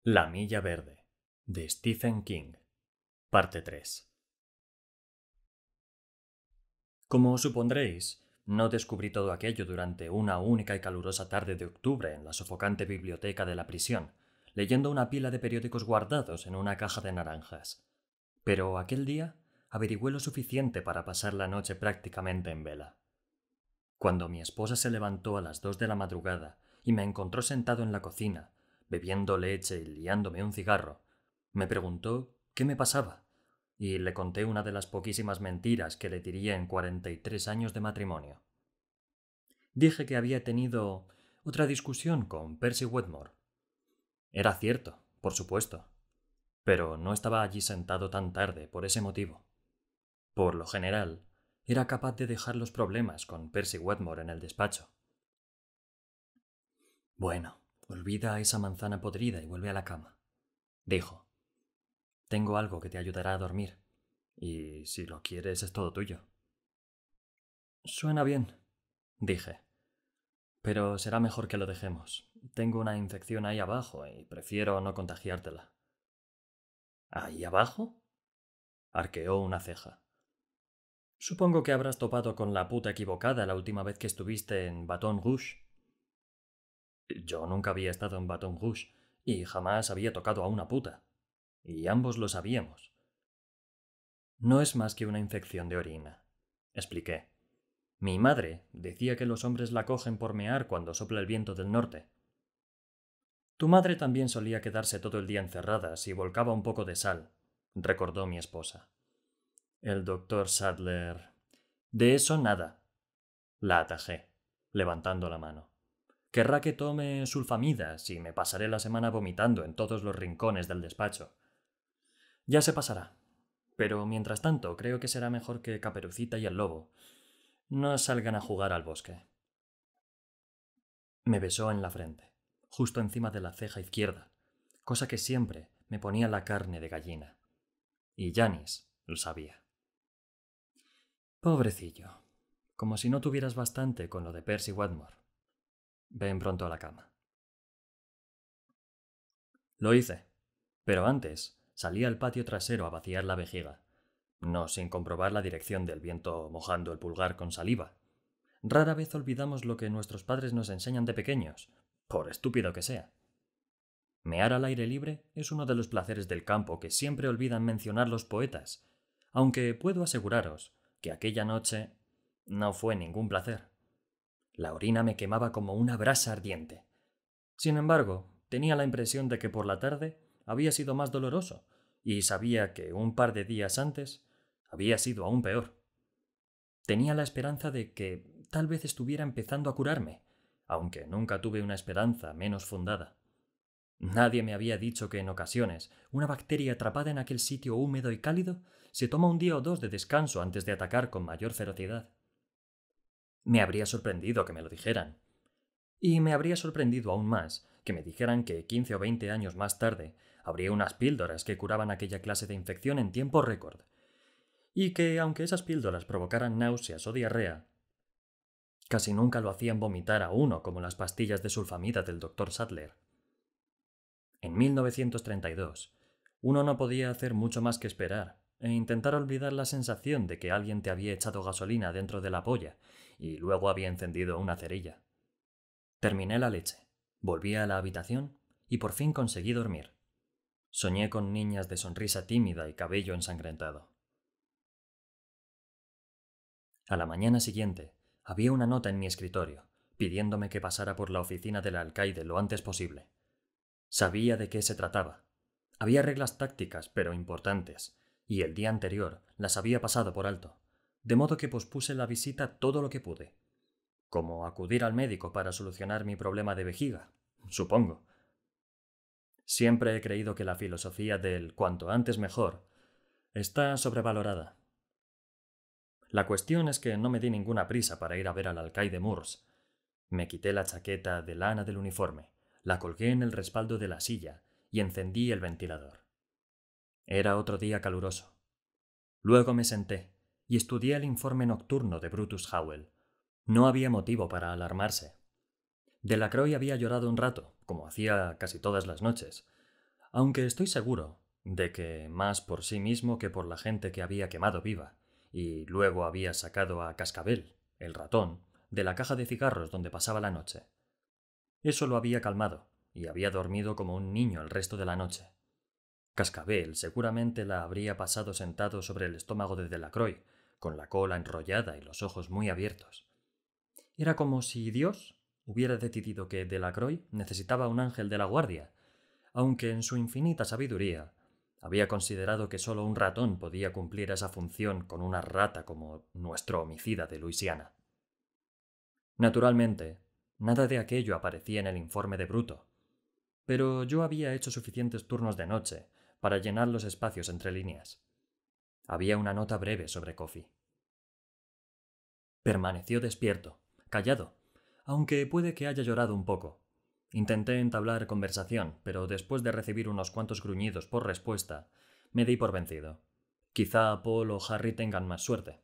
La milla verde, de Stephen King, parte 3. Como supondréis, no descubrí todo aquello durante una única y calurosa tarde de octubre en la sofocante biblioteca de la prisión, leyendo una pila de periódicos guardados en una caja de naranjas. Pero aquel día averigüé lo suficiente para pasar la noche prácticamente en vela. Cuando mi esposa se levantó a las 2 de la madrugada y me encontró sentado en la cocina, bebiendo leche y liándome un cigarro, me preguntó qué me pasaba, y le conté una de las poquísimas mentiras que le diría en 43 años de matrimonio. Dije que había tenido otra discusión con Percy Wetmore. Era cierto, por supuesto, pero no estaba allí sentado tan tarde por ese motivo. Por lo general, era capaz de dejar los problemas con Percy Wetmore en el despacho. Bueno, olvida esa manzana podrida y vuelve a la cama, dijo. Tengo algo que te ayudará a dormir, y si lo quieres es todo tuyo. Suena bien, dije, pero será mejor que lo dejemos. Tengo una infección ahí abajo y prefiero no contagiártela. ¿Ahí abajo? Arqueó una ceja. Supongo que habrás topado con la puta equivocada la última vez que estuviste en Baton Rouge. Yo nunca había estado en Baton Rouge y jamás había tocado a una puta. Y ambos lo sabíamos. No es más que una infección de orina, expliqué. Mi madre decía que los hombres la cogen por mear cuando sopla el viento del norte. Tu madre también solía quedarse todo el día encerrada si volcaba un poco de sal, recordó mi esposa. El doctor Sadler. De eso nada, la atajé, levantando la mano. Querrá que tome sulfamidas y me pasaré la semana vomitando en todos los rincones del despacho. Ya se pasará. Pero mientras tanto creo que será mejor que Caperucita y el lobo no salgan a jugar al bosque. Me besó en la frente, justo encima de la ceja izquierda, cosa que siempre me ponía la carne de gallina. Y Janis lo sabía. Pobrecillo, como si no tuvieras bastante con lo de Percy Wetmore. Ven pronto a la cama. Lo hice, pero antes salí al patio trasero a vaciar la vejiga, no sin comprobar la dirección del viento mojando el pulgar con saliva. Rara vez olvidamos lo que nuestros padres nos enseñan de pequeños, por estúpido que sea. Mear al aire libre es uno de los placeres del campo que siempre olvidan mencionar los poetas, aunque puedo aseguraros que aquella noche no fue ningún placer. La orina me quemaba como una brasa ardiente. Sin embargo, tenía la impresión de que por la tarde había sido más doloroso, y sabía que un par de días antes había sido aún peor. Tenía la esperanza de que tal vez estuviera empezando a curarme, aunque nunca tuve una esperanza menos fundada. Nadie me había dicho que en ocasiones una bacteria atrapada en aquel sitio húmedo y cálido se toma un día o dos de descanso antes de atacar con mayor ferocidad. Me habría sorprendido que me lo dijeran. Y me habría sorprendido aún más que me dijeran que 15 o 20 años más tarde habría unas píldoras que curaban aquella clase de infección en tiempo récord. Y que, aunque esas píldoras provocaran náuseas o diarrea, casi nunca lo hacían vomitar a uno como las pastillas de sulfamida del doctor Sadler. En 1932, uno no podía hacer mucho más que esperar e intentar olvidar la sensación de que alguien te había echado gasolina dentro de la polla y luego había encendido una cerilla. Terminé la leche, volví a la habitación y por fin conseguí dormir. Soñé con niñas de sonrisa tímida y cabello ensangrentado. A la mañana siguiente, había una nota en mi escritorio, pidiéndome que pasara por la oficina del alcaide lo antes posible. Sabía de qué se trataba. Había reglas tácticas, pero importantes, y el día anterior las había pasado por alto, de modo que pospuse la visita todo lo que pude. Como acudir al médico para solucionar mi problema de vejiga, supongo. Siempre he creído que la filosofía del cuanto antes mejor está sobrevalorada. La cuestión es que no me di ninguna prisa para ir a ver al alcaide Moores. Me quité la chaqueta de lana del uniforme, la colgué en el respaldo de la silla y encendí el ventilador. Era otro día caluroso. Luego me senté y estudié el informe nocturno de Brutus Howell. No había motivo para alarmarse. Delacroix había llorado un rato, como hacía casi todas las noches. Aunque estoy seguro de que más por sí mismo que por la gente que había quemado viva, y luego había sacado a Cascabel, el ratón, de la caja de cigarros donde pasaba la noche. Eso lo había calmado, y había dormido como un niño el resto de la noche. Cascabel seguramente la habría pasado sentado sobre el estómago de Delacroix, con la cola enrollada y los ojos muy abiertos. Era como si Dios hubiera decidido que Delacroix necesitaba un ángel de la guardia, aunque en su infinita sabiduría había considerado que solo un ratón podía cumplir esa función con una rata como nuestro homicida de Luisiana. Naturalmente, nada de aquello aparecía en el informe de Bruto, pero yo había hecho suficientes turnos de noche para llenar los espacios entre líneas. Había una nota breve sobre Coffey. Permaneció despierto, callado, aunque puede que haya llorado un poco. Intenté entablar conversación, pero después de recibir unos cuantos gruñidos por respuesta, me di por vencido. Quizá Paul o Harry tengan más suerte.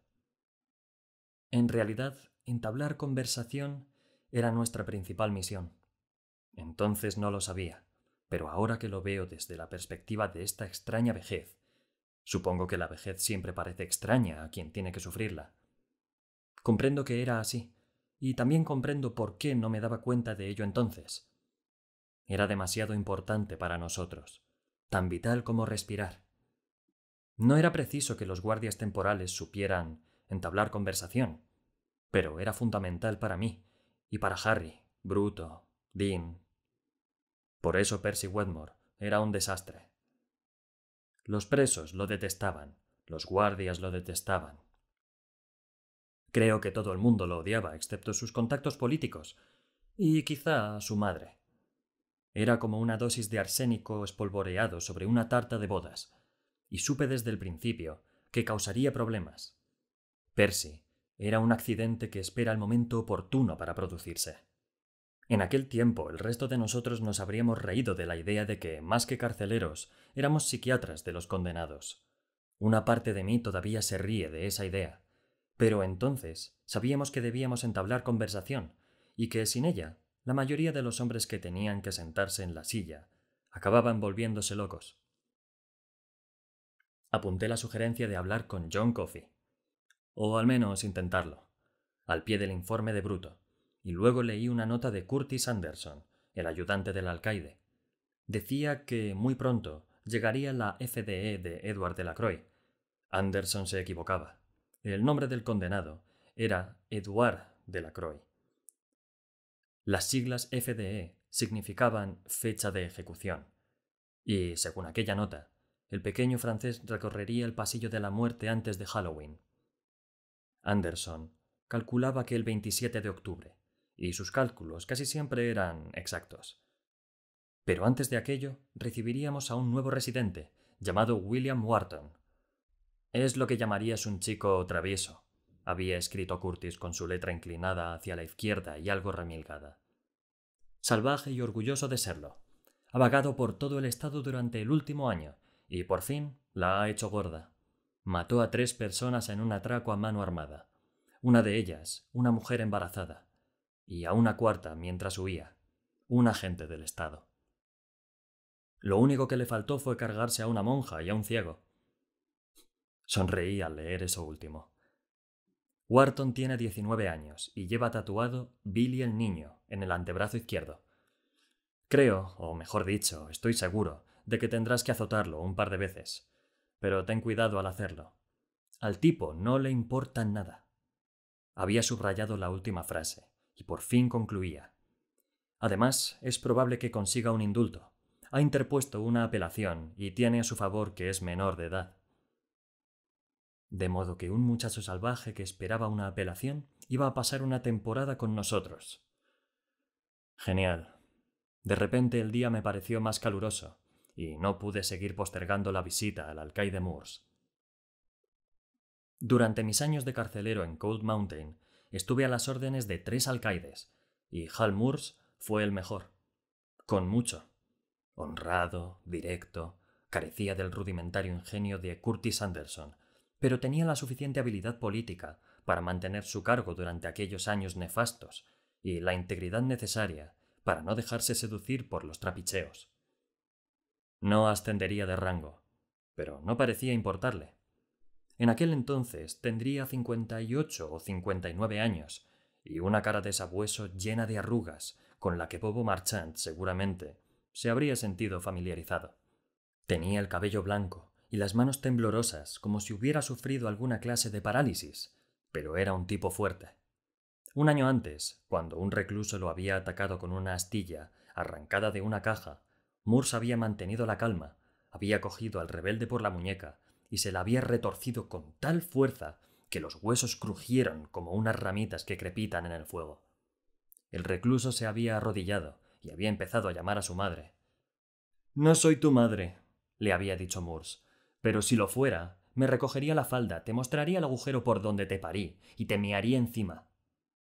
En realidad, entablar conversación era nuestra principal misión. Entonces no lo sabía, pero ahora que lo veo desde la perspectiva de esta extraña vejez, supongo que la vejez siempre parece extraña a quien tiene que sufrirla. Comprendo que era así, y también comprendo por qué no me daba cuenta de ello entonces. Era demasiado importante para nosotros, tan vital como respirar. No era preciso que los guardias temporales supieran entablar conversación, pero era fundamental para mí, y para Harry, Bruto, Dean. Por eso Percy Wetmore era un desastre. Los presos lo detestaban, los guardias lo detestaban. Creo que todo el mundo lo odiaba, excepto sus contactos políticos, y quizá su madre. Era como una dosis de arsénico espolvoreado sobre una tarta de bodas, y supe desde el principio que causaría problemas. Percy era un accidente que espera el momento oportuno para producirse. En aquel tiempo el resto de nosotros nos habríamos reído de la idea de que, más que carceleros, éramos psiquiatras de los condenados. Una parte de mí todavía se ríe de esa idea, pero entonces sabíamos que debíamos entablar conversación, y que sin ella, la mayoría de los hombres que tenían que sentarse en la silla acababan volviéndose locos. Apunté la sugerencia de hablar con John Coffey, o al menos intentarlo, al pie del informe de Bruto, y luego leí una nota de Curtis Anderson, el ayudante del alcaide. Decía que muy pronto llegaría la FDE de Edward Delacroix. Anderson se equivocaba. El nombre del condenado era Edward Delacroix. Las siglas FDE significaban fecha de ejecución, y, según aquella nota, el pequeño francés recorrería el pasillo de la muerte antes de Halloween. Anderson calculaba que el 27 de octubre, y sus cálculos casi siempre eran exactos. Pero antes de aquello recibiríamos a un nuevo residente, llamado William Wharton. Es lo que llamarías un chico travieso, había escrito Curtis con su letra inclinada hacia la izquierda y algo remilgada. Salvaje y orgulloso de serlo. Ha vagado por todo el estado durante el último año, y por fin la ha hecho gorda. Mató a 3 personas en un atraco a mano armada. Una de ellas, una mujer embarazada, y a una cuarta mientras huía, un agente del Estado. Lo único que le faltó fue cargarse a una monja y a un ciego. Sonreí al leer eso último. Wharton tiene 19 años y lleva tatuado Billy el Niño en el antebrazo izquierdo. Creo, o mejor dicho, estoy seguro, de que tendrás que azotarlo un par de veces, pero ten cuidado al hacerlo. Al tipo no le importa nada. Había subrayado la última frase, y por fin concluía. Además, es probable que consiga un indulto. Ha interpuesto una apelación y tiene a su favor que es menor de edad. De modo que un muchacho salvaje que esperaba una apelación iba a pasar una temporada con nosotros. Genial. De repente el día me pareció más caluroso, y no pude seguir postergando la visita al alcaide Moores. Durante mis años de carcelero en Cold Mountain, estuve a las órdenes de 3 alcaides, y Hal Moores fue el mejor. Con mucho. Honrado, directo, carecía del rudimentario ingenio de Curtis Anderson, pero tenía la suficiente habilidad política para mantener su cargo durante aquellos años nefastos y la integridad necesaria para no dejarse seducir por los trapicheos. No ascendería de rango, pero no parecía importarle. En aquel entonces tendría 58 o 59 años y una cara de sabueso llena de arrugas con la que Bobo Marchand seguramente se habría sentido familiarizado. Tenía el cabello blanco y las manos temblorosas como si hubiera sufrido alguna clase de parálisis, pero era un tipo fuerte. Un año antes, cuando un recluso lo había atacado con una astilla arrancada de una caja, Moores había mantenido la calma, había cogido al rebelde por la muñeca y se la había retorcido con tal fuerza que los huesos crujieron como unas ramitas que crepitan en el fuego. El recluso se había arrodillado y había empezado a llamar a su madre. «No soy tu madre», le había dicho Moores, «pero si lo fuera, me recogería la falda, te mostraría el agujero por donde te parí y te mearía encima».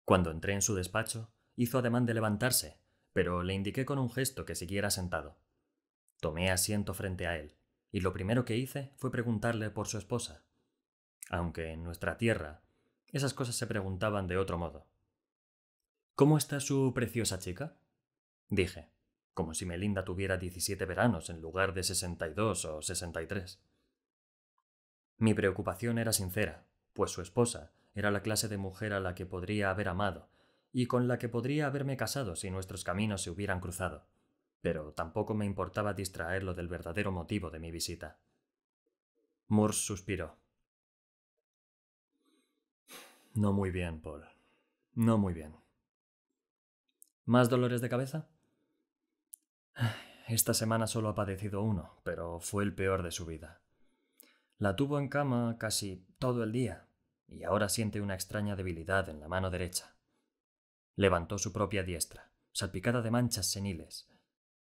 Cuando entré en su despacho, hizo ademán de levantarse, pero le indiqué con un gesto que siguiera sentado. Tomé asiento frente a él, y lo primero que hice fue preguntarle por su esposa. Aunque en nuestra tierra, esas cosas se preguntaban de otro modo. «¿Cómo está su preciosa chica?», dije, como si Melinda tuviera 17 veranos en lugar de 62 o 63. Mi preocupación era sincera, pues su esposa era la clase de mujer a la que podría haber amado y con la que podría haberme casado si nuestros caminos se hubieran cruzado, pero tampoco me importaba distraerlo del verdadero motivo de mi visita. Moores suspiró. «No muy bien, Paul. No muy bien». «¿Más dolores de cabeza?». «Esta semana solo ha padecido uno, pero fue el peor de su vida. La tuvo en cama casi todo el día, y ahora siente una extraña debilidad en la mano derecha». Levantó su propia diestra, salpicada de manchas seniles.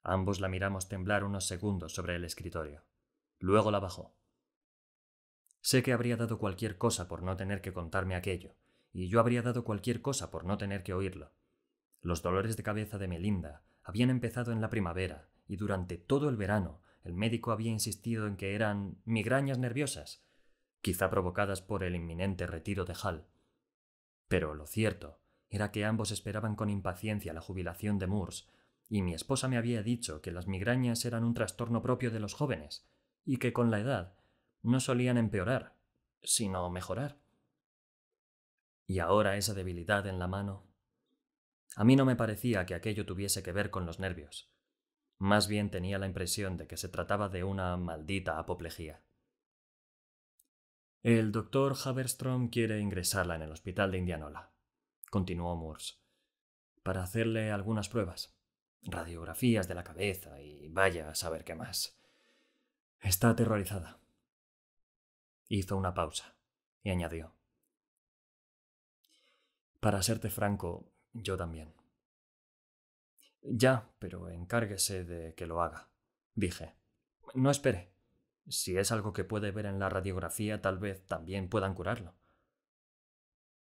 Ambos la miramos temblar unos segundos sobre el escritorio. Luego la bajó. Sé que habría dado cualquier cosa por no tener que contarme aquello, y yo habría dado cualquier cosa por no tener que oírlo. Los dolores de cabeza de Melinda habían empezado en la primavera, y durante todo el verano el médico había insistido en que eran migrañas nerviosas, quizá provocadas por el inminente retiro de Hall. Pero lo cierto era que ambos esperaban con impaciencia la jubilación de Moores, y mi esposa me había dicho que las migrañas eran un trastorno propio de los jóvenes, y que con la edad no solían empeorar, sino mejorar. Y ahora esa debilidad en la mano. A mí no me parecía que aquello tuviese que ver con los nervios. Más bien tenía la impresión de que se trataba de una maldita apoplejía. «El doctor Haverstrom quiere ingresarla en el hospital de Indianola», continuó Moores, «para hacerle algunas pruebas. Radiografías de la cabeza y vaya a saber qué más. Está aterrorizada». Hizo una pausa y añadió: «Para serte franco, yo también». «Ya, pero encárguese de que lo haga», dije. «No espere. Si es algo que puede ver en la radiografía, tal vez también puedan curarlo».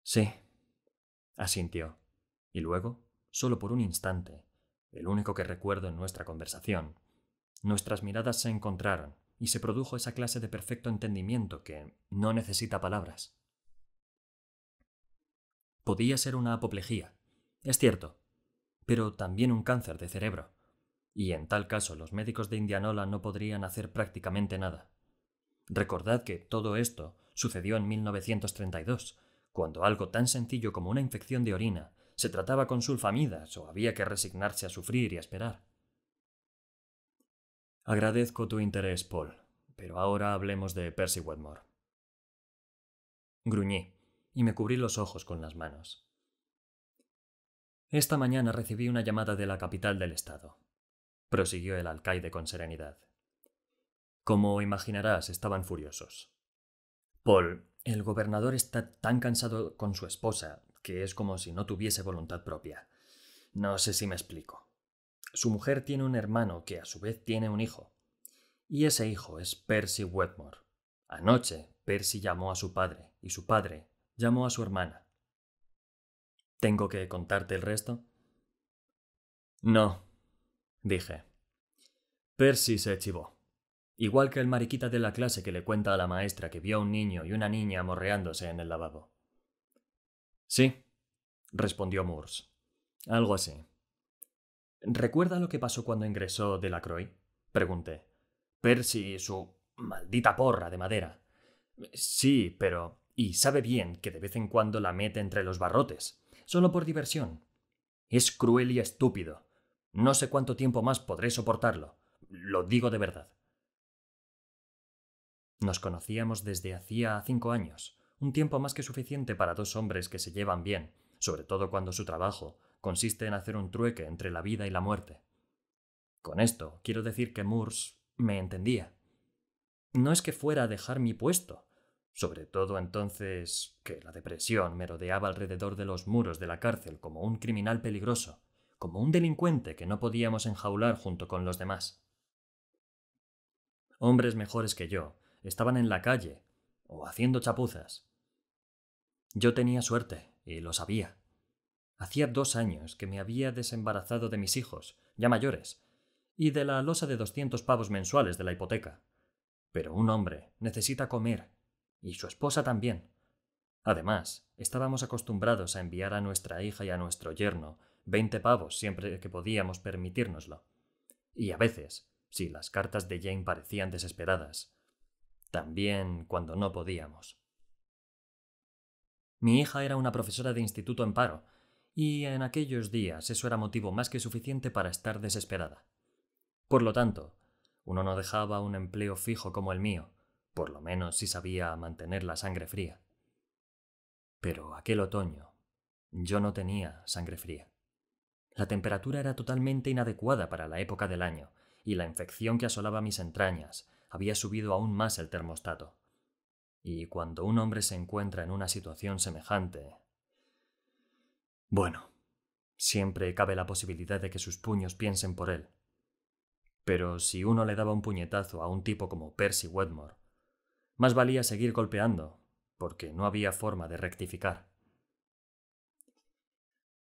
«Sí», asintió, y luego, solo por un instante, el único que recuerdo en nuestra conversación, nuestras miradas se encontraron y se produjo esa clase de perfecto entendimiento que no necesita palabras. Podía ser una apoplejía, es cierto, pero también un cáncer de cerebro, y en tal caso los médicos de Indianola no podrían hacer prácticamente nada. Recordad que todo esto sucedió en 1932, cuando algo tan sencillo como una infección de orina se trataba con sulfamidas o había que resignarse a sufrir y a esperar. «Agradezco tu interés, Paul, pero ahora hablemos de Percy Wetmore». Gruñí y me cubrí los ojos con las manos. «Esta mañana recibí una llamada de la capital del estado», prosiguió el alcaide con serenidad. «Como imaginarás, estaban furiosos. Paul, el gobernador está tan cansado con su esposa que es como si no tuviese voluntad propia. No sé si me explico. Su mujer tiene un hermano que a su vez tiene un hijo. Y ese hijo es Percy Wetmore. Anoche, Percy llamó a su padre y su padre llamó a su hermana». «¿Tengo que contarte el resto?» «No», dije. «Percy se chivó. Igual que el mariquita de la clase que le cuenta a la maestra que vio a un niño y una niña amorreándose en el lavabo». «Sí», respondió Moores. «Algo así». «¿Recuerda lo que pasó cuando ingresó Delacroix?», pregunté. Percy y su maldita porra de madera. Sí, pero... Y sabe bien que de vez en cuando la mete entre los barrotes, solo por diversión. Es cruel y estúpido. No sé cuánto tiempo más podré soportarlo. Lo digo de verdad. Nos conocíamos desde hacía 5 años, un tiempo más que suficiente para dos hombres que se llevan bien, sobre todo cuando su trabajo consiste en hacer un trueque entre la vida y la muerte. Con esto quiero decir que Moores me entendía. No es que fuera a dejar mi puesto, sobre todo entonces que la depresión me rodeaba alrededor de los muros de la cárcel como un criminal peligroso, como un delincuente que no podíamos enjaular junto con los demás. Hombres mejores que yo estaban en la calle o haciendo chapuzas. Yo tenía suerte, y lo sabía. Hacía 2 años que me había desembarazado de mis hijos, ya mayores, y de la losa de 200 pavos mensuales de la hipoteca. Pero un hombre necesita comer, y su esposa también. Además, estábamos acostumbrados a enviar a nuestra hija y a nuestro yerno 20 pavos siempre que podíamos permitírnoslo. Y a veces, si las cartas de Jane parecían desesperadas, también cuando no podíamos. Mi hija era una profesora de instituto en paro, y en aquellos días eso era motivo más que suficiente para estar desesperada. Por lo tanto, uno no dejaba un empleo fijo como el mío, por lo menos si sabía mantener la sangre fría. Pero aquel otoño, yo no tenía sangre fría. La temperatura era totalmente inadecuada para la época del año, y la infección que asolaba mis entrañas había subido aún más el termostato. Y cuando un hombre se encuentra en una situación semejante... Bueno, siempre cabe la posibilidad de que sus puños piensen por él. Pero si uno le daba un puñetazo a un tipo como Percy Wedmore, más valía seguir golpeando, porque no había forma de rectificar.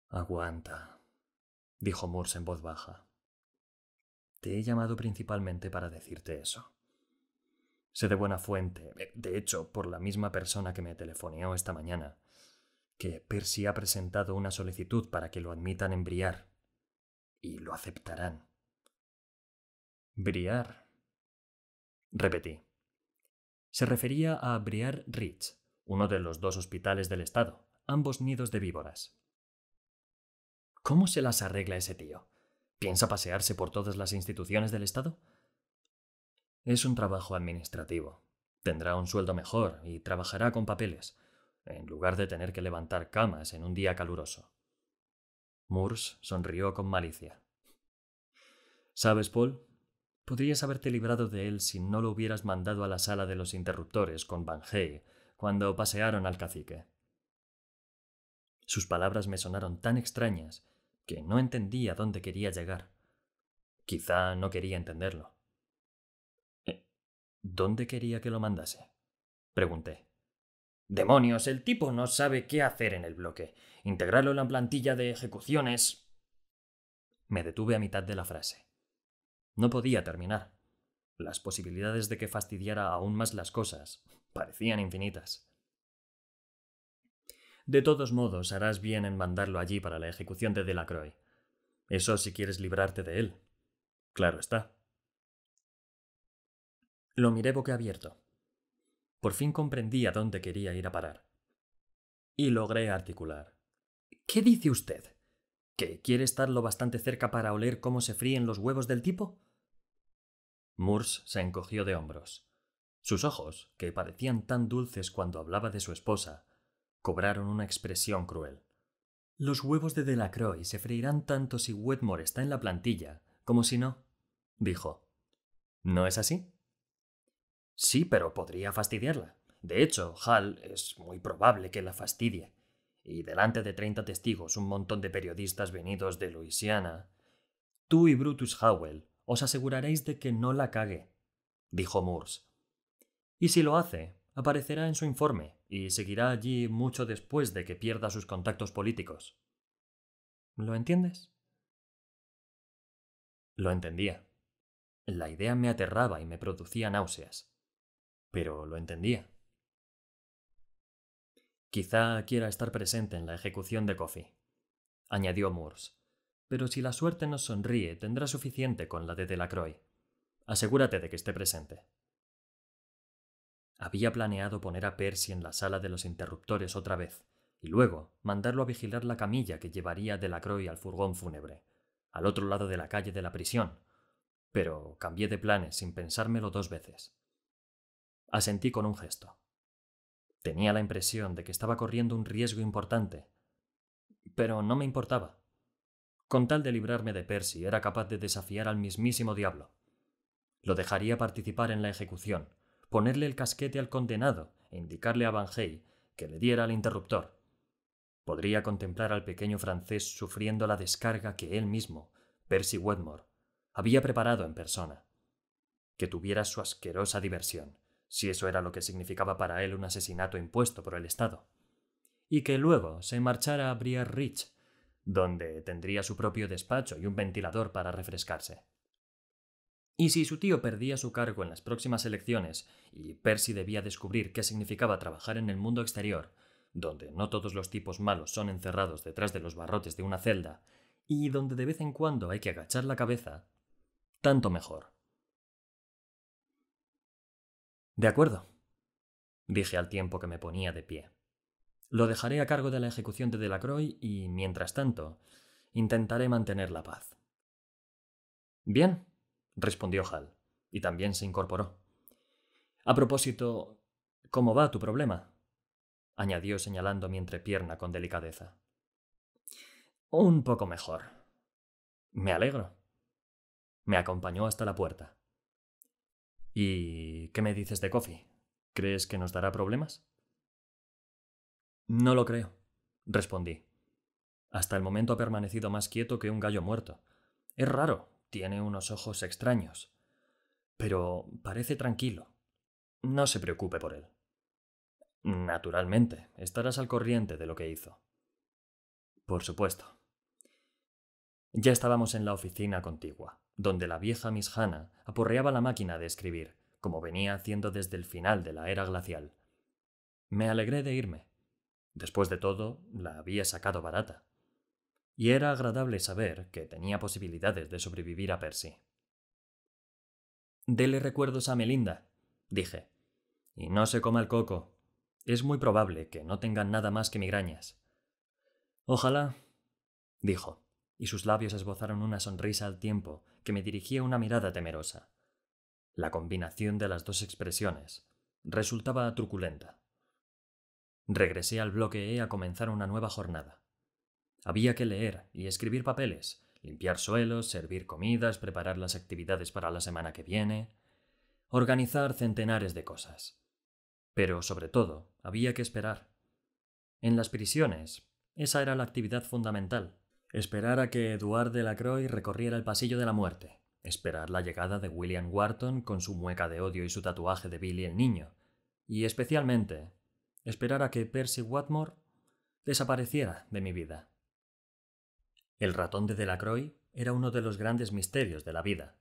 Aguanta, dijo Moores en voz baja. Te he llamado principalmente para decirte eso. Sé de buena fuente, de hecho, por la misma persona que me telefoneó esta mañana, que Percy ha presentado una solicitud para que lo admitan en Briar. Y lo aceptarán. Briar. Repetí. Se refería a Briar Ridge, uno de los 2 hospitales del estado, ambos nidos de víboras. ¿Cómo se las arregla ese tío? ¿Piensa pasearse por todas las instituciones del estado? Es un trabajo administrativo. Tendrá un sueldo mejor y trabajará con papeles, en lugar de tener que levantar camas en un día caluroso. Moores sonrió con malicia. ¿Sabes, Paul? Podrías haberte librado de él si no lo hubieras mandado a la sala de los interruptores con Van Hey cuando pasearon al cacique. Sus palabras me sonaron tan extrañas que no entendí a dónde quería llegar. Quizá no quería entenderlo. ¿Dónde quería que lo mandase? Pregunté. Demonios, el tipo no sabe qué hacer en el bloque. Integrarlo en la plantilla de ejecuciones... Me detuve a mitad de la frase. No podía terminar. Las posibilidades de que fastidiara aún más las cosas parecían infinitas. De todos modos, harás bien en mandarlo allí para la ejecución de Delacroix. Eso si quieres librarte de él. Claro está. Lo miré boquiabierto. Por fin comprendí a dónde quería ir a parar. Y logré articular. ¿Qué dice usted? ¿Que quiere estar lo bastante cerca para oler cómo se fríen los huevos del tipo? Moores se encogió de hombros. Sus ojos, que parecían tan dulces cuando hablaba de su esposa, cobraron una expresión cruel. Los huevos de Delacroix se freirán tanto si Wedmore está en la plantilla, como si no, dijo. ¿No es así? Sí, pero podría fastidiarla. De hecho, Hall es muy probable que la fastidie. Y delante de 30 testigos, un montón de periodistas venidos de Luisiana. Tú y Brutus Howell os aseguraréis de que no la cague, dijo Moores. Y si lo hace, aparecerá en su informe y seguirá allí mucho después de que pierda sus contactos políticos. ¿Lo entiendes? Lo entendía. La idea me aterraba y me producía náuseas. Pero lo entendía. Quizá quiera estar presente en la ejecución de Coffey, añadió Moores. Pero si la suerte nos sonríe, tendrá suficiente con la de Delacroix. Asegúrate de que esté presente. Había planeado poner a Percy en la sala de los interruptores otra vez, y luego mandarlo a vigilar la camilla que llevaría Delacroix al furgón fúnebre, al otro lado de la calle de la prisión, pero cambié de planes sin pensármelo 2 veces. Asentí con un gesto. Tenía la impresión de que estaba corriendo un riesgo importante, pero no me importaba. Con tal de librarme de Percy, era capaz de desafiar al mismísimo diablo. Lo dejaría participar en la ejecución, ponerle el casquete al condenado e indicarle a Van Hey que le diera al interruptor. Podría contemplar al pequeño francés sufriendo la descarga que él mismo, Percy Wetmore, había preparado en persona. Que tuviera su asquerosa diversión, si eso era lo que significaba para él un asesinato impuesto por el Estado. Y que luego se marchara a Briar Ridge, donde tendría su propio despacho y un ventilador para refrescarse. Y si su tío perdía su cargo en las próximas elecciones y Percy debía descubrir qué significaba trabajar en el mundo exterior, donde no todos los tipos malos son encerrados detrás de los barrotes de una celda y donde de vez en cuando hay que agachar la cabeza, tanto mejor. De acuerdo, dije al tiempo que me ponía de pie. Lo dejaré a cargo de la ejecución de Delacroix y, mientras tanto, intentaré mantener la paz. Bien, respondió Hal, y también se incorporó. A propósito, ¿cómo va tu problema?, añadió señalando mi entrepierna con delicadeza. Un poco mejor. Me alegro. Me acompañó hasta la puerta. ¿Y qué me dices de Coffee? ¿Crees que nos dará problemas? No lo creo, respondí. Hasta el momento ha permanecido más quieto que un gallo muerto. Es raro, tiene unos ojos extraños. Pero parece tranquilo. No se preocupe por él. Naturalmente, estarás al corriente de lo que hizo. Por supuesto. Ya estábamos en la oficina contigua, donde la vieja Miss Hannah aporreaba la máquina de escribir, como venía haciendo desde el final de la era glacial. Me alegré de irme. Después de todo, la había sacado barata. Y era agradable saber que tenía posibilidades de sobrevivir a Percy. Dele recuerdos a Melinda, dije. Y no se coma el coco. Es muy probable que no tengan nada más que migrañas. Ojalá, dijo, y sus labios esbozaron una sonrisa al tiempo que me dirigía una mirada temerosa. La combinación de las dos expresiones resultaba truculenta. Regresé al bloque E a comenzar una nueva jornada. Había que leer y escribir papeles, limpiar suelos, servir comidas, preparar las actividades para la semana que viene, organizar centenares de cosas. Pero, sobre todo, había que esperar. En las prisiones, esa era la actividad fundamental. Esperar a que Edouard Delacroix recorriera el pasillo de la muerte. Esperar la llegada de William Wharton con su mueca de odio y su tatuaje de Billy el Niño. Y especialmente, esperar a que Percy Wetmore desapareciera de mi vida. El ratón de Delacroix era uno de los grandes misterios de la vida.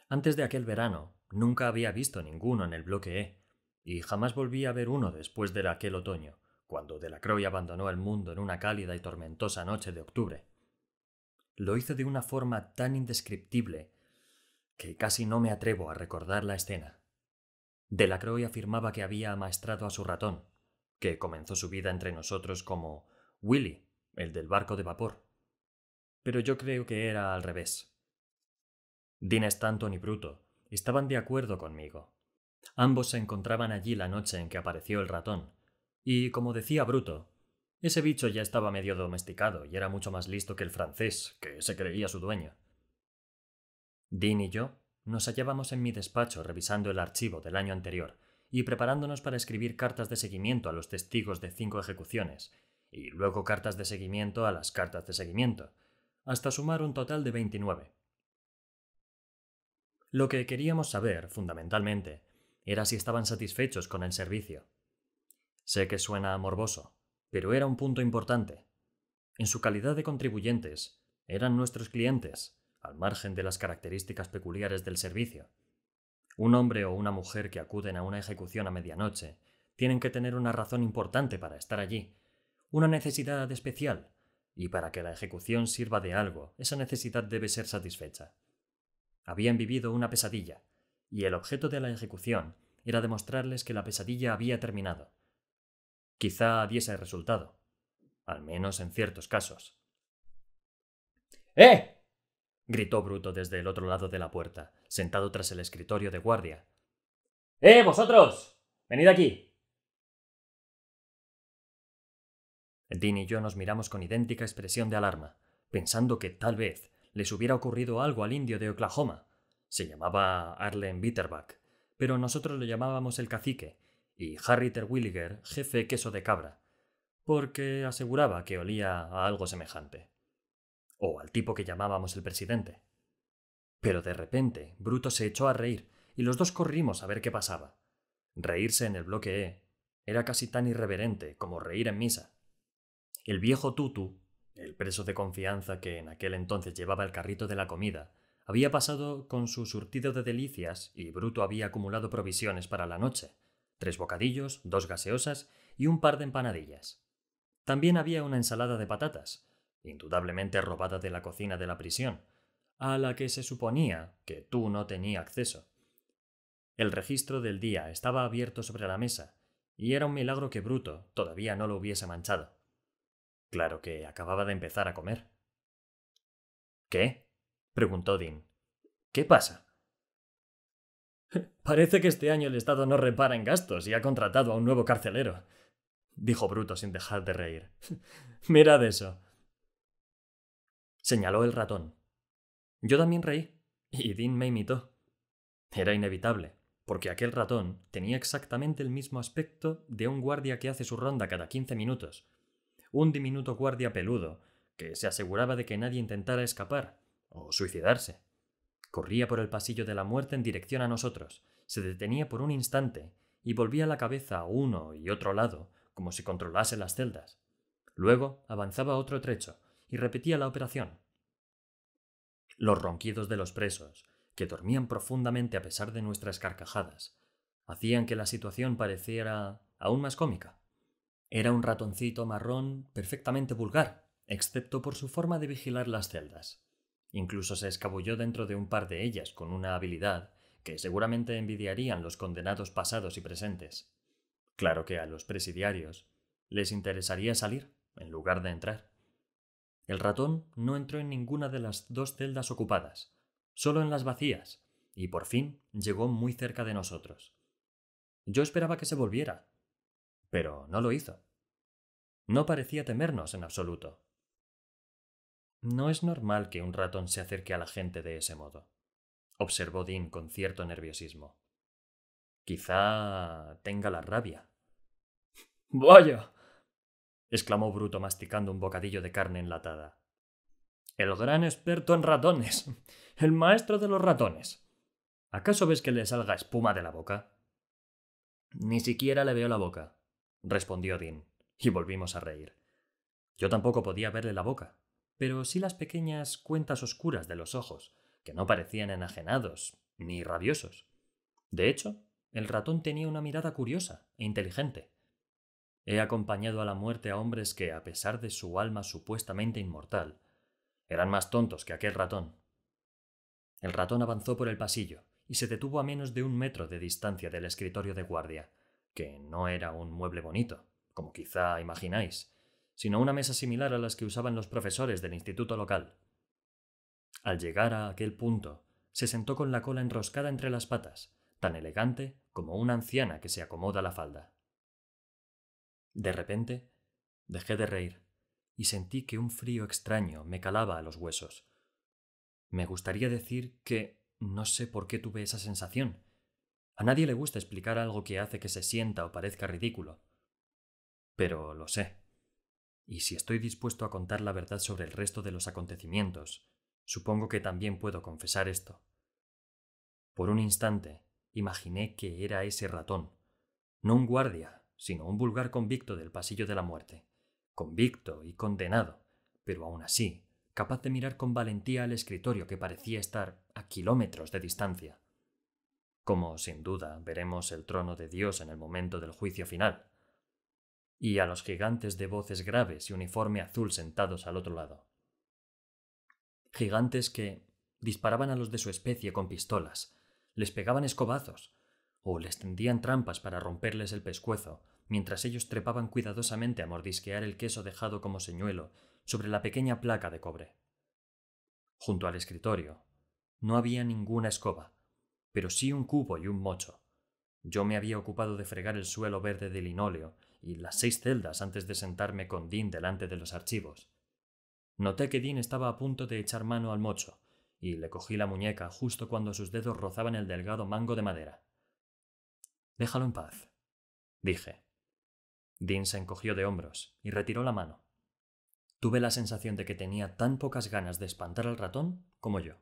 Antes de aquel verano, nunca había visto ninguno en el bloque E, y jamás volví a ver uno después de aquel otoño, cuando Delacroix abandonó el mundo en una cálida y tormentosa noche de octubre. Lo hizo de una forma tan indescriptible que casi no me atrevo a recordar la escena. Delacroix afirmaba que había amaestrado a su ratón, que comenzó su vida entre nosotros como Willy, el del barco de vapor. Pero yo creo que era al revés. Dean Stanton y Bruto estaban de acuerdo conmigo. Ambos se encontraban allí la noche en que apareció el ratón, y, como decía Bruto, ese bicho ya estaba medio domesticado y era mucho más listo que el francés, que se creía su dueño. Dean y yo nos hallábamos en mi despacho revisando el archivo del año anterior y preparándonos para escribir cartas de seguimiento a los testigos de 5 ejecuciones, y luego cartas de seguimiento a las cartas de seguimiento, hasta sumar un total de 29. Lo que queríamos saber, fundamentalmente, era si estaban satisfechos con el servicio. Sé que suena morboso, pero era un punto importante. En su calidad de contribuyentes, eran nuestros clientes, al margen de las características peculiares del servicio. Un hombre o una mujer que acuden a una ejecución a medianoche tienen que tener una razón importante para estar allí, una necesidad especial, y para que la ejecución sirva de algo, esa necesidad debe ser satisfecha. Habían vivido una pesadilla, y el objeto de la ejecución era demostrarles que la pesadilla había terminado. Quizá diese resultado, al menos en ciertos casos. ¡Eh! Gritó Bruto desde el otro lado de la puerta, sentado tras el escritorio de guardia. ¡Eh, vosotros! ¡Venid aquí! Dean y yo nos miramos con idéntica expresión de alarma, pensando que tal vez les hubiera ocurrido algo al indio de Oklahoma. Se llamaba Arlen Bitterback, pero nosotros lo llamábamos el cacique, y Harry Terwilliger, jefe queso de cabra, porque aseguraba que olía a algo semejante. O al tipo que llamábamos el presidente. Pero de repente, Bruto se echó a reír, y los dos corrimos a ver qué pasaba. Reírse en el bloque E era casi tan irreverente como reír en misa. El viejo Tutu, el preso de confianza que en aquel entonces llevaba el carrito de la comida, había pasado con su surtido de delicias y Bruto había acumulado provisiones para la noche: 3 bocadillos, 2 gaseosas y un par de empanadillas. También había una ensalada de patatas, indudablemente robada de la cocina de la prisión, a la que se suponía que tú no tenía acceso. El registro del día estaba abierto sobre la mesa, y era un milagro que Bruto todavía no lo hubiese manchado. Claro que acababa de empezar a comer. ¿Qué? Preguntó Dean. ¿Qué pasa? Parece que este año el Estado no repara en gastos y ha contratado a un nuevo carcelero, dijo Bruto sin dejar de reír. Mirad eso. Señaló el ratón. Yo también reí, y Dean me imitó. Era inevitable, porque aquel ratón tenía exactamente el mismo aspecto de un guardia que hace su ronda cada 15 minutos. Un diminuto guardia peludo que se aseguraba de que nadie intentara escapar o suicidarse. Corría por el pasillo de la muerte en dirección a nosotros, se detenía por un instante y volvía la cabeza a uno y otro lado como si controlase las celdas. Luego avanzaba otro trecho y repetía la operación. Los ronquidos de los presos, que dormían profundamente a pesar de nuestras carcajadas, hacían que la situación pareciera aún más cómica. Era un ratoncito marrón perfectamente vulgar, excepto por su forma de vigilar las celdas. Incluso se escabulló dentro de un par de ellas con una habilidad que seguramente envidiarían los condenados pasados y presentes. Claro que a los presidiarios les interesaría salir en lugar de entrar. El ratón no entró en ninguna de las 2 celdas ocupadas, solo en las vacías, y por fin llegó muy cerca de nosotros. Yo esperaba que se volviera, pero no lo hizo. No parecía temernos en absoluto. No es normal que un ratón se acerque a la gente de ese modo, observó Dean con cierto nerviosismo. Quizá tenga la rabia. ¡Vaya! Exclamó Bruto masticando un bocadillo de carne enlatada. El gran experto en ratones. El maestro de los ratones. ¿Acaso ves que le salga espuma de la boca? Ni siquiera le veo la boca, respondió Dean, y volvimos a reír. Yo tampoco podía verle la boca, pero sí las pequeñas cuentas oscuras de los ojos, que no parecían enajenados ni rabiosos. De hecho, el ratón tenía una mirada curiosa e inteligente. He acompañado a la muerte a hombres que, a pesar de su alma supuestamente inmortal, eran más tontos que aquel ratón. El ratón avanzó por el pasillo y se detuvo a menos de 1 metro de distancia del escritorio de guardia, que no era un mueble bonito, como quizá imagináis, sino una mesa similar a las que usaban los profesores del instituto local. Al llegar a aquel punto, se sentó con la cola enroscada entre las patas, tan elegante como una anciana que se acomoda la falda. De repente, dejé de reír y sentí que un frío extraño me calaba a los huesos. Me gustaría decir que no sé por qué tuve esa sensación. A nadie le gusta explicar algo que hace que se sienta o parezca ridículo. Pero lo sé. Y si estoy dispuesto a contar la verdad sobre el resto de los acontecimientos, supongo que también puedo confesar esto. Por un instante, imaginé que era ese ratón, no un guardia, sino un vulgar convicto del pasillo de la muerte, convicto y condenado, pero aún así, capaz de mirar con valentía al escritorio que parecía estar a kilómetros de distancia. Como, sin duda, veremos el trono de Dios en el momento del juicio final, y a los gigantes de voces graves y uniforme azul sentados al otro lado. Gigantes que, disparaban a los de su especie con pistolas, les pegaban escobazos, o les tendían trampas para romperles el pescuezo, mientras ellos trepaban cuidadosamente a mordisquear el queso dejado como señuelo sobre la pequeña placa de cobre. Junto al escritorio no había ninguna escoba, pero sí un cubo y un mocho. Yo me había ocupado de fregar el suelo verde de linóleo y las 6 celdas antes de sentarme con Dean delante de los archivos. Noté que Dean estaba a punto de echar mano al mocho, y le cogí la muñeca justo cuando sus dedos rozaban el delgado mango de madera. «Déjalo en paz», dije. Dean se encogió de hombros y retiró la mano. Tuve la sensación de que tenía tan pocas ganas de espantar al ratón como yo.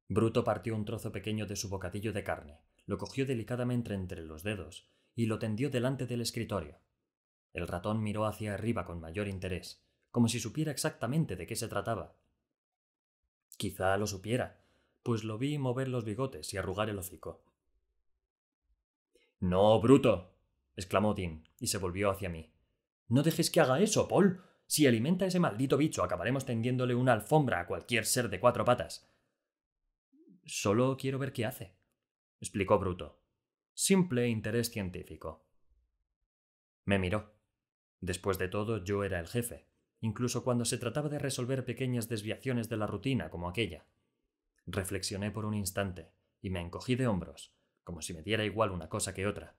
Bruto partió un trozo pequeño de su bocadillo de carne, lo cogió delicadamente entre los dedos y lo tendió delante del escritorio. El ratón miró hacia arriba con mayor interés, como si supiera exactamente de qué se trataba. Quizá lo supiera, pues lo vi mover los bigotes y arrugar el hocico. «¡No, Bruto!», exclamó Dean, y se volvió hacia mí. «No dejes que haga eso, Paul. Si alimenta a ese maldito bicho, acabaremos tendiéndole una alfombra a cualquier ser de 4 patas». «Solo quiero ver qué hace», explicó Bruto. «Simple interés científico». Me miró. Después de todo, yo era el jefe, incluso cuando se trataba de resolver pequeñas desviaciones de la rutina como aquella. Reflexioné por un instante y me encogí de hombros, como si me diera igual una cosa que otra.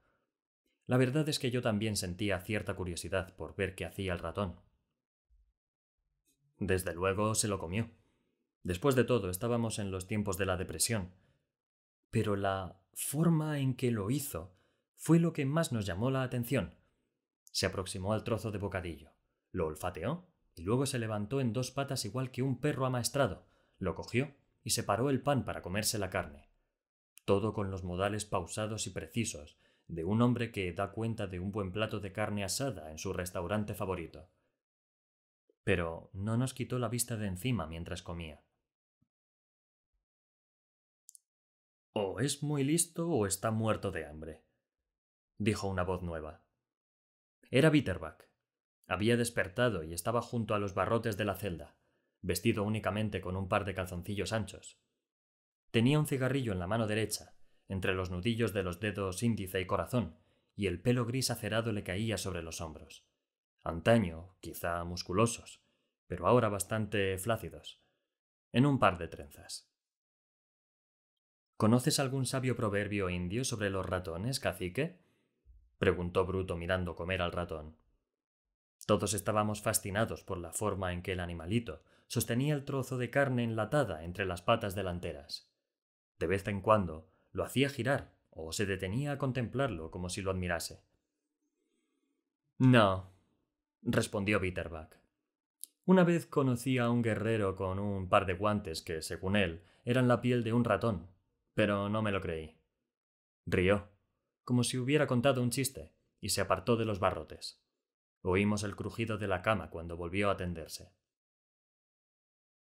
La verdad es que yo también sentía cierta curiosidad por ver qué hacía el ratón. Desde luego se lo comió. Después de todo, estábamos en los tiempos de la depresión. Pero la forma en que lo hizo fue lo que más nos llamó la atención. Se aproximó al trozo de bocadillo, lo olfateó y luego se levantó en 2 patas igual que un perro amaestrado, lo cogió y separó el pan para comerse la carne. Todo con los modales pausados y precisos de un hombre que da cuenta de un buen plato de carne asada en su restaurante favorito. Pero no nos quitó la vista de encima mientras comía. «O es muy listo o está muerto de hambre», dijo una voz nueva. Era Bitterback. Había despertado y estaba junto a los barrotes de la celda, vestido únicamente con un par de calzoncillos anchos. Tenía un cigarrillo en la mano derecha, entre los nudillos de los dedos índice y corazón, y el pelo gris acerado le caía sobre los hombros. Antaño, quizá musculosos, pero ahora bastante flácidos, en un par de trenzas. «¿Conoces algún sabio proverbio indio sobre los ratones, cacique?», preguntó Bruto mirando comer al ratón. Todos estábamos fascinados por la forma en que el animalito sostenía el trozo de carne enlatada entre las patas delanteras. De vez en cuando lo hacía girar o se detenía a contemplarlo como si lo admirase. «No», respondió Bitterback. «Una vez conocí a un guerrero con un par de guantes que, según él, eran la piel de un ratón, pero no me lo creí». Rió, como si hubiera contado un chiste, y se apartó de los barrotes. Oímos el crujido de la cama cuando volvió a tenderse.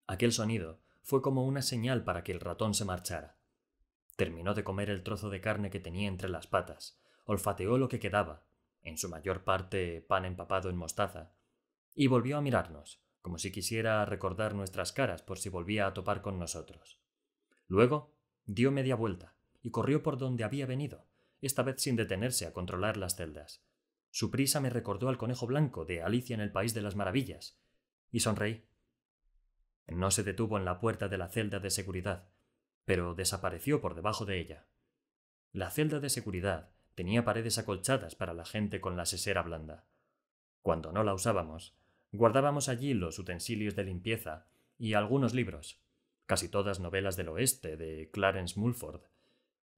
Aquel sonido fue como una señal para que el ratón se marchara. Terminó de comer el trozo de carne que tenía entre las patas, olfateó lo que quedaba, en su mayor parte pan empapado en mostaza, y volvió a mirarnos, como si quisiera recordar nuestras caras por si volvía a topar con nosotros. Luego dio media vuelta y corrió por donde había venido, esta vez sin detenerse a controlar las celdas. Su prisa me recordó al conejo blanco de Alicia en el País de las Maravillas, y sonreí. No se detuvo en la puerta de la celda de seguridad, pero desapareció por debajo de ella. La celda de seguridad tenía paredes acolchadas para la gente con la sesera blanda. Cuando no la usábamos, guardábamos allí los utensilios de limpieza y algunos libros, casi todas novelas del oeste de Clarence Mulford,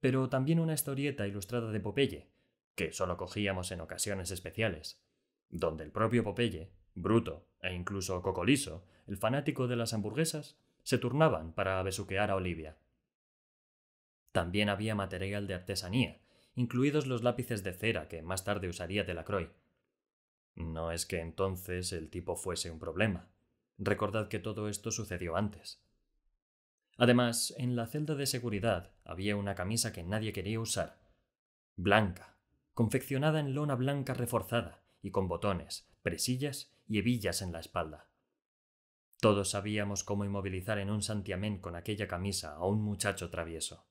pero también una historieta ilustrada de Popeye, que solo cogíamos en ocasiones especiales, donde el propio Popeye, Bruto e incluso Cocoliso, el fanático de las hamburguesas, se turnaban para besuquear a Olivia. También había material de artesanía, incluidos los lápices de cera que más tarde usaría Delacroix. No es que entonces el tipo fuese un problema. Recordad que todo esto sucedió antes. Además, en la celda de seguridad había una camisa que nadie quería usar. Blanca, confeccionada en lona blanca reforzada y con botones, presillas y hebillas en la espalda. Todos sabíamos cómo inmovilizar en un santiamén con aquella camisa a un muchacho travieso.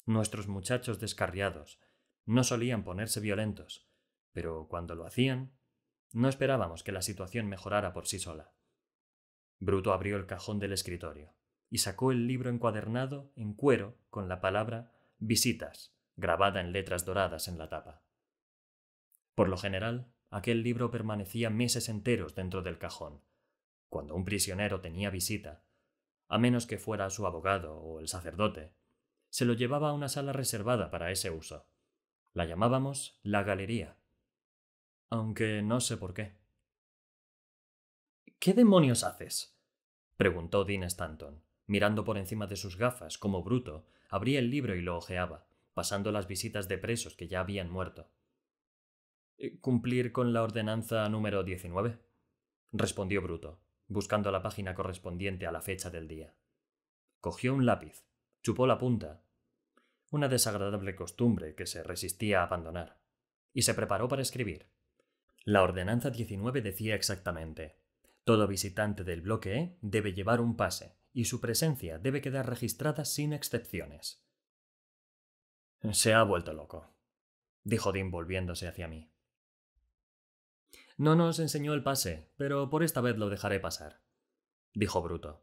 Nuestros muchachos descarriados no solían ponerse violentos, pero cuando lo hacían, no esperábamos que la situación mejorara por sí sola. Bruto abrió el cajón del escritorio y sacó el libro encuadernado en cuero con la palabra «Visitas» grabada en letras doradas en la tapa. Por lo general, aquel libro permanecía meses enteros dentro del cajón. Cuando un prisionero tenía visita, a menos que fuera su abogado o el sacerdote, se lo llevaba a una sala reservada para ese uso. La llamábamos la galería. Aunque no sé por qué. ¿Qué demonios haces?, preguntó Dean Stanton, mirando por encima de sus gafas como Bruto abría el libro y lo hojeaba, pasando las visitas de presos que ya habían muerto. «¿Cumplir con la ordenanza número 19?» respondió Bruto, buscando la página correspondiente a la fecha del día. Cogió un lápiz, chupó la punta, una desagradable costumbre que se resistía a abandonar, y se preparó para escribir. La ordenanza 19 decía exactamente: todo visitante del bloque E debe llevar un pase, y su presencia debe quedar registrada sin excepciones. Se ha vuelto loco, dijo Dean volviéndose hacia mí. No nos enseñó el pase, pero por esta vez lo dejaré pasar, dijo Bruto.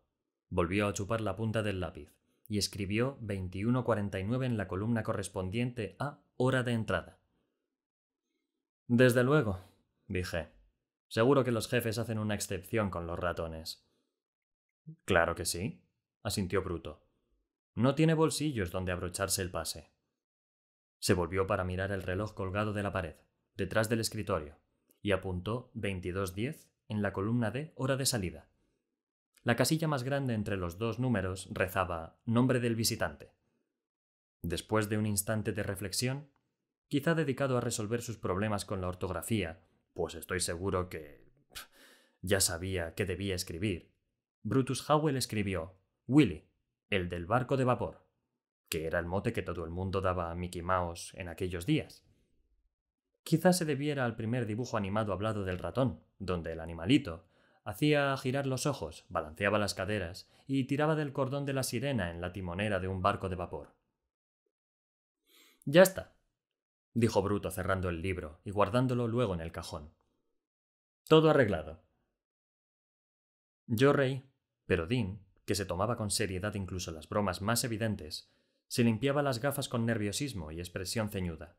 Volvió a chupar la punta del lápiz y escribió 21:49 en la columna correspondiente a hora de entrada. Desde luego, dije. Seguro que los jefes hacen una excepción con los ratones. Claro que sí, asintió Bruto. No tiene bolsillos donde abrocharse el pase. Se volvió para mirar el reloj colgado de la pared, detrás del escritorio, y apuntó 22:10 en la columna de hora de salida. La casilla más grande entre los dos números rezaba «Nombre del visitante». Después de un instante de reflexión, quizá dedicado a resolver sus problemas con la ortografía, pues estoy seguro que ya sabía qué debía escribir, Brutus Howell escribió «Willy, el del barco de vapor», que era el mote que todo el mundo daba a Mickey Mouse en aquellos días. Quizá se debiera al primer dibujo animado hablado del ratón, donde el animalito hacía girar los ojos, balanceaba las caderas y tiraba del cordón de la sirena en la timonera de un barco de vapor. «Ya está», dijo Bruto cerrando el libro y guardándolo luego en el cajón. «Todo arreglado». Yo reí, pero Dean, que se tomaba con seriedad incluso las bromas más evidentes, se limpiaba las gafas con nerviosismo y expresión ceñuda.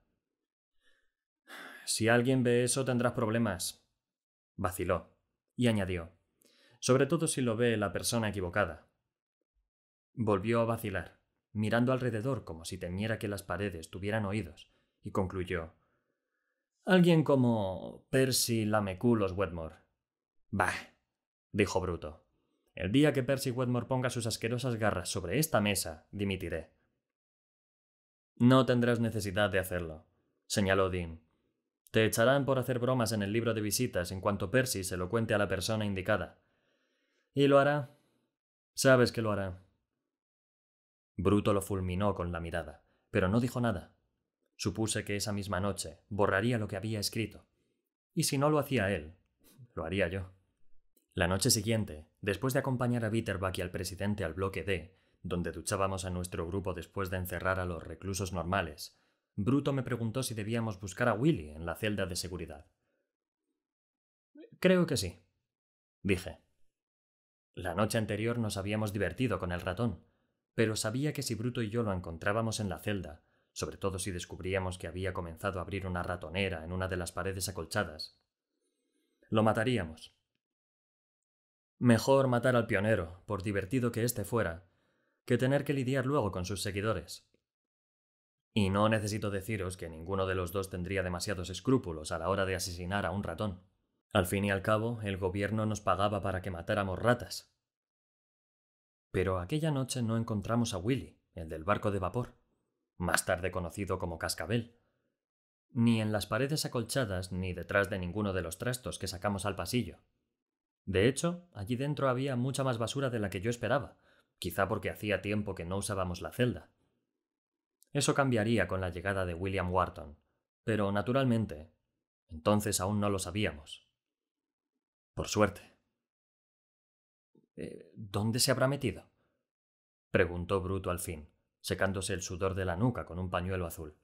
«Si alguien ve eso tendrás problemas», vaciló, y añadió: «sobre todo si lo ve la persona equivocada». Volvió a vacilar, mirando alrededor como si temiera que las paredes tuvieran oídos, y concluyó: «Alguien como Percy Lameculos Wetmore». «Bah», dijo Bruto. «El día que Percy Wetmore ponga sus asquerosas garras sobre esta mesa, dimitiré». «No tendrás necesidad de hacerlo», señaló Dean. «Te echarán por hacer bromas en el libro de visitas en cuanto Percy se lo cuente a la persona indicada. Y lo hará. Sabes que lo hará». Bruto lo fulminó con la mirada, pero no dijo nada. Supuse que esa misma noche borraría lo que había escrito. Y si no lo hacía él, lo haría yo. La noche siguiente, después de acompañar a Bitterbach y al presidente al bloque D, donde duchábamos a nuestro grupo después de encerrar a los reclusos normales, Bruto me preguntó si debíamos buscar a Willy en la celda de seguridad. «Creo que sí», dije. La noche anterior nos habíamos divertido con el ratón, pero sabía que si Bruto y yo lo encontrábamos en la celda, sobre todo si descubríamos que había comenzado a abrir una ratonera en una de las paredes acolchadas, lo mataríamos. Mejor matar al pionero, por divertido que éste fuera, que tener que lidiar luego con sus seguidores. Y no necesito deciros que ninguno de los dos tendría demasiados escrúpulos a la hora de asesinar a un ratón. Al fin y al cabo, el gobierno nos pagaba para que matáramos ratas. Pero aquella noche no encontramos a Willy, el del barco de vapor, más tarde conocido como Cascabel, ni en las paredes acolchadas ni detrás de ninguno de los trastos que sacamos al pasillo. De hecho, allí dentro había mucha más basura de la que yo esperaba, quizá porque hacía tiempo que no usábamos la celda. Eso cambiaría con la llegada de William Wharton, pero naturalmente, entonces aún no lo sabíamos. Por suerte. ¿Dónde se habrá metido? Preguntó Bruto al fin, secándose el sudor de la nuca con un pañuelo azul.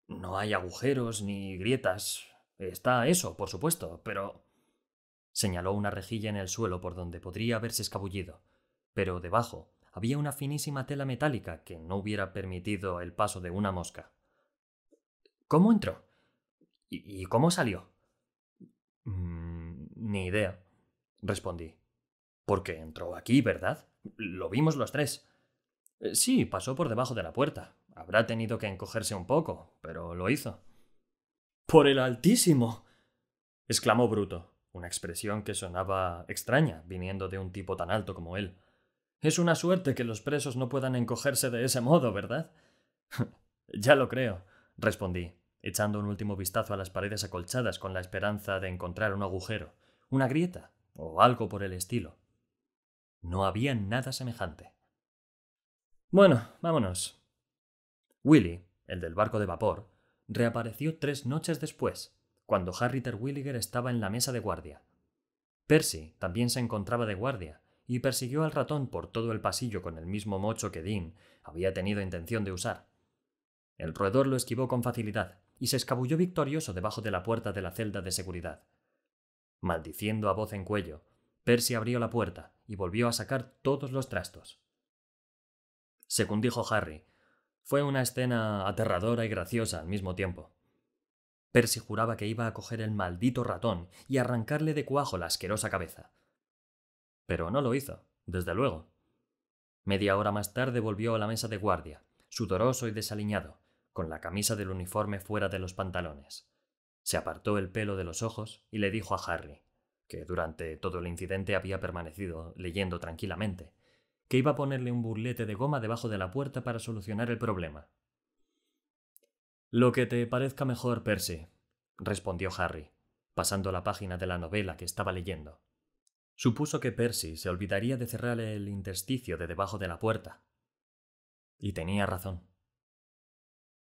No hay agujeros ni grietas. Está eso, por supuesto, pero... Señaló una rejilla en el suelo por donde podría haberse escabullido, pero debajo había una finísima tela metálica que no hubiera permitido el paso de una mosca. ¿Cómo entró? ¿Y cómo salió? Ni idea, respondí. Porque entró aquí, ¿verdad? Lo vimos los tres. Sí, pasó por debajo de la puerta. Habrá tenido que encogerse un poco, pero lo hizo. ¡Por el Altísimo! Exclamó Bruto, una expresión que sonaba extraña viniendo de un tipo tan alto como él. Es una suerte que los presos no puedan encogerse de ese modo, ¿verdad? Ya lo creo, respondí, echando un último vistazo a las paredes acolchadas con la esperanza de encontrar un agujero, una grieta o algo por el estilo. No había nada semejante. Bueno, vámonos. Willy, el del barco de vapor, reapareció 3 noches después, cuando Harry Terwilliger estaba en la mesa de guardia. Percy también se encontraba de guardia y persiguió al ratón por todo el pasillo con el mismo mocho que Dean había tenido intención de usar. El roedor lo esquivó con facilidad y se escabulló victorioso debajo de la puerta de la celda de seguridad. Maldiciendo a voz en cuello, Percy abrió la puerta y volvió a sacar todos los trastos. Según dijo Harry, fue una escena aterradora y graciosa al mismo tiempo. Percy juraba que iba a coger el maldito ratón y arrancarle de cuajo la asquerosa cabeza. Pero no lo hizo, desde luego. Media hora más tarde volvió a la mesa de guardia, sudoroso y desaliñado, con la camisa del uniforme fuera de los pantalones. Se apartó el pelo de los ojos y le dijo a Harry, que durante todo el incidente había permanecido leyendo tranquilamente, que iba a ponerle un burlete de goma debajo de la puerta para solucionar el problema. Lo que te parezca mejor, Percy, respondió Harry, pasando la página de la novela que estaba leyendo. Supuso que Percy se olvidaría de cerrar el intersticio de debajo de la puerta. Y tenía razón.